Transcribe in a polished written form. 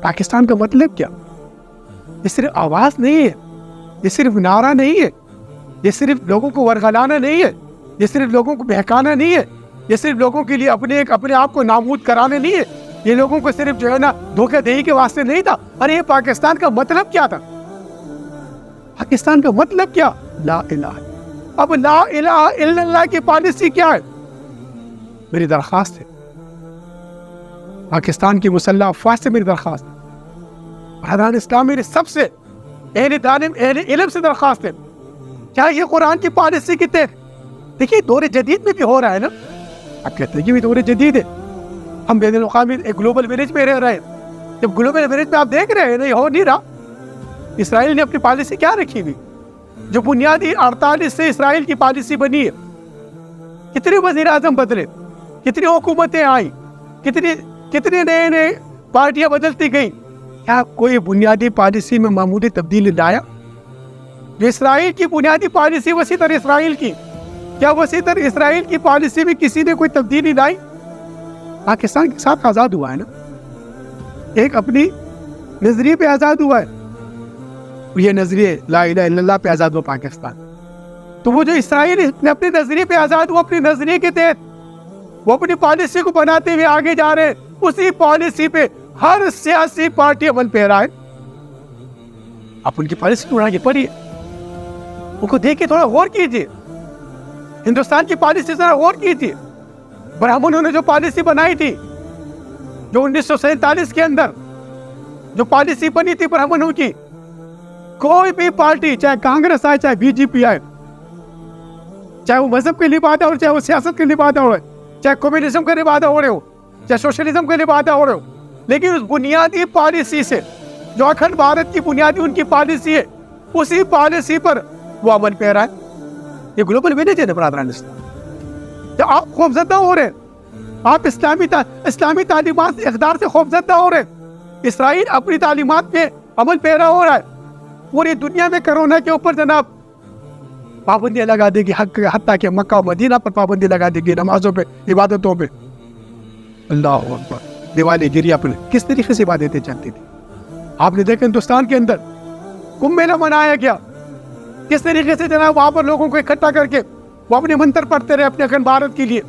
پاکستان کا مطلب کیا؟ یہ صرف آواز نہیں ہے، یہ صرف نعرہ نہیں ہے، یہ صرف لوگوں کو ورغلانا نہیں ہے، یہ صرف لوگوں کو بہکانا نہیں ہے، یہ صرف لوگوں کے لیے اپنے آپ کو نامود کرانا نہیں ہے، یہ لوگوں کو صرف جو ہے نا دھوکہ دہی کے واسطے نہیں تھا۔ ارے یہ پاکستان کا مطلب کیا تھا؟ پاکستان کا مطلب کیا؟ لا الہ۔ اب لا الہ الا اللہ کی پالیسی کیا ہے؟ میری درخواست ہے پاکستان کی مسلح افواج سے، میری درخواست ہے برادران اسلام، میری سب سے اہل علم سے درخواست ہے، کیا یہ قرآن کی پالیسی کی تحت؟ دیکھیے دور جدید میں بھی ہو رہا ہے نا، آپ کہتے ہیں کہ بھی دور جدید ہے، ہم بین الاقوامی ایک گلوبل ولیج میں رہ رہے ہیں، جب گلوبل ولیج میں آپ دیکھ رہے ہیں نا یہ ہو نہیں رہا۔ اسرائیل نے اپنی پالیسی کیا رکھی ہوئی؟ جو بنیادی 48 سے اسرائیل کی پالیسی بنی ہے، کتنے وزیر اعظم بدلے، کتنی حکومتیں آئیں، کتنے نئے پارٹیاں بدلتی گئیں، کیا کوئی بنیادی پالیسی میں معمولی تبدیلی لایا؟ جو اسرائیل کی بنیادی پالیسی وسیع تر اسرائیل کی، کیا وسیع تر اسرائیل کی پالیسی میں کسی نے کوئی تبدیلی لائی؟ پاکستان کے ساتھ آزاد ہوا ہے نا، ایک اپنی نظریے پہ آزاد ہوا ہے، یہ نظریے لا الہ الا اللہ پہ آزاد ہوا پاکستان۔ تو وہ جو اسرائیل اپنے نظریے پہ آزاد ہوا، اپنے نظریے کے تحت وہ اپنی پالیسی کو بناتے ہوئے آگے جا رہے ہیں، اسی پالیسی پہ ہر سیاسی پارٹی عمل پیرا ہے۔ آپ ان کی پالیسی کو اڑا کے پڑھیے، ان کو دیکھ کے تھوڑا غور کیجیے، ہندوستان کی پالیسی ذرا غور کیجیے۔ برہمنوں نے جو پالیسی بنائی تھی، جو 1947 کے اندر جو پالیسی بنی تھی برہمنوں کی، کوئی بھی پارٹی، چاہے کانگریس آئے چاہے بی جے پی آئے، چاہے وہ مذہب کے لبادہ ہو، چاہے وہ سیاست کے لبادہ ہو، چاہے کمیونزم کے لبادہ ہو رہے ہو، چاہے سوشلزم کے لبادہ ہو رہے ہو، لیکن اس بنیادی پالیسی سے جو اکھنڈ بھارت کی بنیادی ان کی پالیسی ہے، اسی پالیسی پر وہ عمل پیرا ہے۔ یہ گلوبل ولیج ہے نا برادران اسلام۔ جب آپ خوفزدہ ہو رہے ہیں، آپ اسلامی تعلیمات سے اقدار سے خوفزدہ ہو رہے ہیں، اسرائیل اپنی تعلیمات پہ عمل پیرا ہو رہا ہے، پوری دنیا میں کرونا کے اوپر جناب پابندیاں لگا دے گی، حتیٰ کہ مکہ و مدینہ پر پابندی لگا دے گی، نمازوں پہ، عبادتوں پہ۔ اللہ اکبر، دیوالی گریا پر کس طریقے سے عبادتیں چلتی تھی؟ آپ نے دیکھا ہندوستان کے اندر کمبھ میلہ منایا گیا، کس طریقے سے جناب وہاں پر لوگوں کو اکٹھا کر کے وہ اپنے منتر پڑھتے رہے اپنے اکھنڈ بھارت کے لیے۔